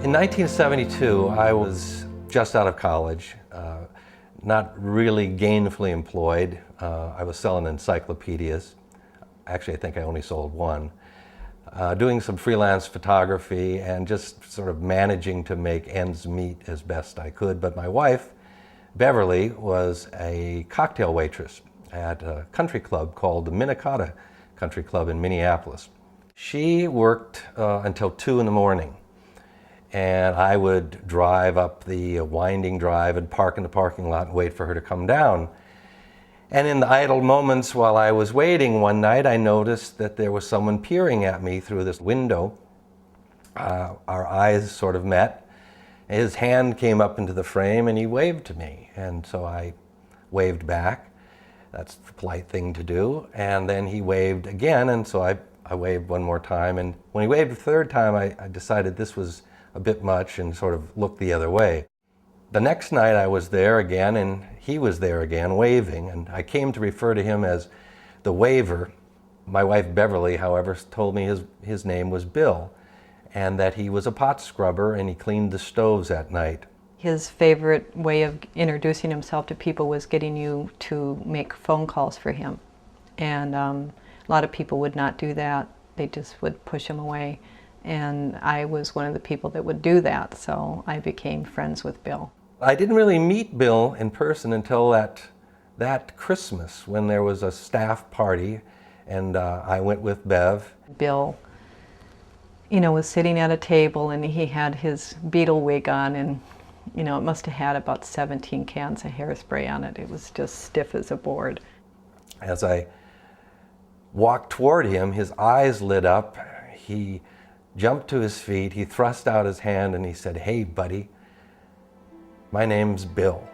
In 1972, I was just out of college, not really gainfully employed. I was selling encyclopedias. Actually, I think I only sold one. Doing some freelance photography and just sort of managing to make ends meet as best I could. But my wife, Beverly, was a cocktail waitress at a country club called the Minnetonka Country Club in Minneapolis. She worked until 2 in the morning. And I would drive up the winding drive and park in the parking lot and wait for her to come down. And in the idle moments while I was waiting one night, I noticed that there was someone peering at me through this window. Our eyes sort of met. His hand came up into the frame and he waved to me. And so I waved back. That's the polite thing to do. And then he waved again, and so I waved one more time. And when he waved the third time, I decided this was a bit much and sort of looked the other way. The next night I was there again and he was there again waving, and I came to refer to him as the waver. My wife Beverly, however, told me his name was Bill and that he was a pot scrubber and he cleaned the stoves at night. His favorite way of introducing himself to people was getting you to make phone calls for him. And a lot of people would not do that. They just would push him away. And I was one of the people that would do that, so I became friends with Bill. I didn't really meet Bill in person until that Christmas when there was a staff party, and I went with Bev. Bill, was sitting at a table and he had his Beatle wig on, and it must have had about 17 cans of hairspray on it. It was just stiff as a board. As I walked toward him, his eyes lit up. He jumped to his feet, he thrust out his hand and he said, "Hey buddy, my name's Bill."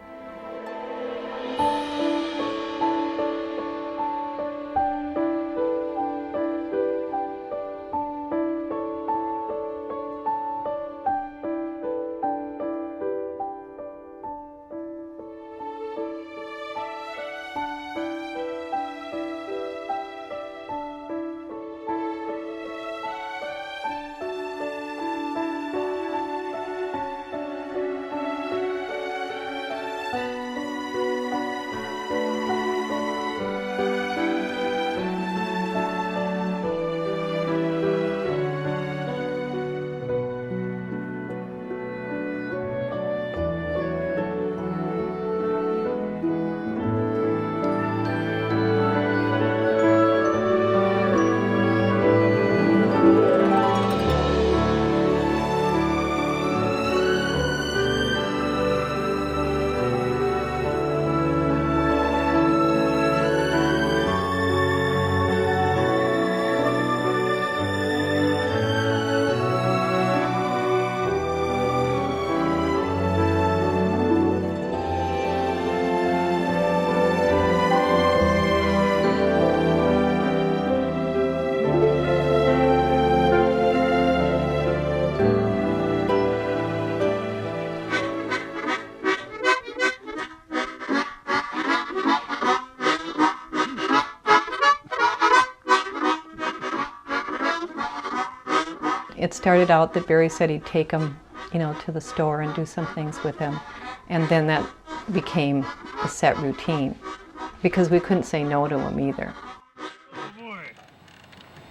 It started out that Barry said he'd take him, to the store and do some things with him. And then that became a set routine because we couldn't say no to him either. Oh boy.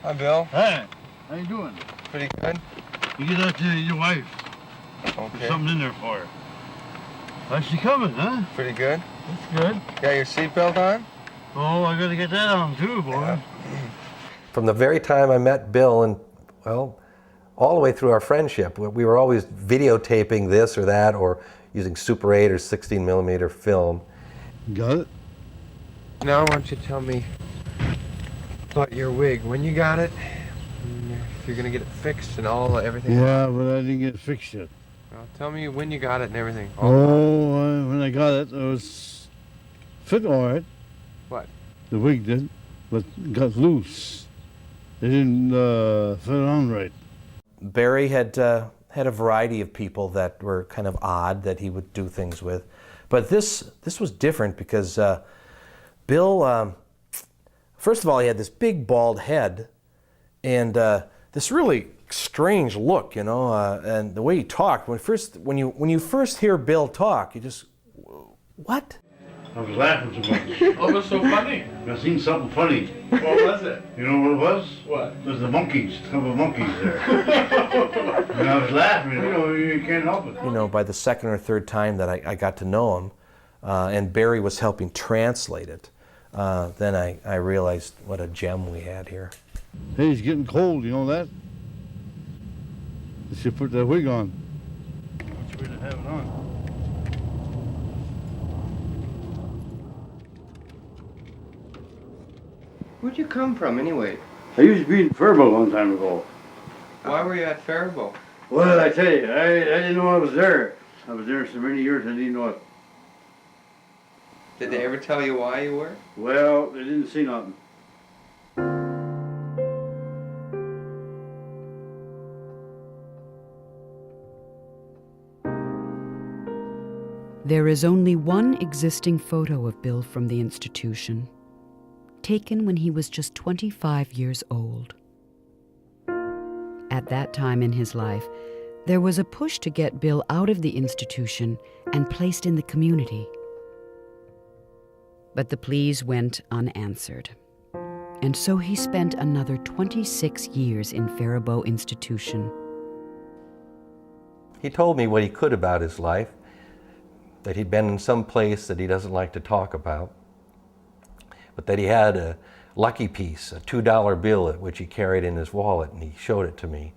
Hi Bill. Hey, how you doing? Pretty good. You get that to your wife. Okay. There's something in there for her. How's she coming, huh? Pretty good. That's good. Got your seatbelt on? Oh, I gotta get that on too, boy. Yeah. From the very time I met Bill and, all the way through our friendship, we were always videotaping this or that or using Super 8 or 16 millimeter film. Got it? Now why don't you tell me about your wig, when you got it, if you're gonna get it fixed and everything. Yeah, but I didn't get it fixed yet. Well, tell me when you got it and everything. When I got it, it was fit all right. What? The wig did, but got loose. It didn't fit on right. Barry had a variety of people that were kind of odd that he would do things with. But this was different because Bill, first of all, he had this big bald head, and this really strange look, you know, and the way he talked. When you first hear Bill talk, you just, what? I was laughing so much. What was so funny? I seen something funny. What was it? You know what it was? What? There's the monkeys, a couple of monkeys there. And I was laughing, you know, you can't help it. You know, by the second or third time that I got to know him, and Barry was helping translate it, then I realized what a gem we had here. Hey, it's getting cold, you know that? You should put that wig on. Much better have it on. Where'd you come from anyway? I used to be in Faribault a long time ago. Why were you at Faribault? Well, I tell you, I didn't know I was there. I was there so many years I didn't know it. Did they ever tell you why you were? Well, they didn't see nothing. There is only one existing photo of Bill from the institution, taken when he was just 25 years old. At that time in his life, there was a push to get Bill out of the institution and placed in the community. But the pleas went unanswered, and so he spent another 26 years in Faribault Institution. He told me what he could about his life, that he'd been in some place that he doesn't like to talk about, but that he had a lucky piece, a $2 bill, which he carried in his wallet, and he showed it to me.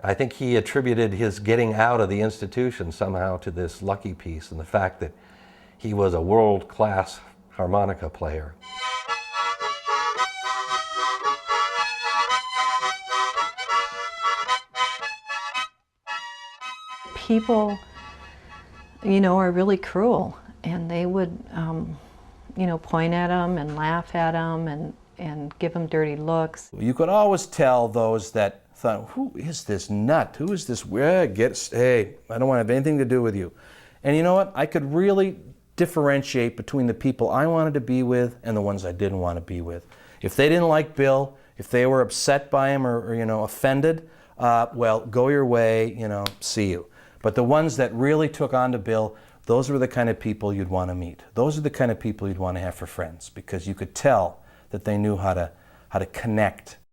I think he attributed his getting out of the institution somehow to this lucky piece and the fact that he was a world-class harmonica player. People, you know, are really cruel, and they would, you know, point at him and laugh at him and give him dirty looks. You could always tell those that thought, who is this nut? Who is this? Hey, I don't want to have anything to do with you. And you know what? I could really differentiate between the people I wanted to be with and the ones I didn't want to be with. If they didn't like Bill, if they were upset by him or you know, offended, well, go your way, you know, see you. But the ones that really took on to Bill, those were the kind of people you'd want to meet. Those are the kind of people you'd want to have for friends, because you could tell that they knew how to connect.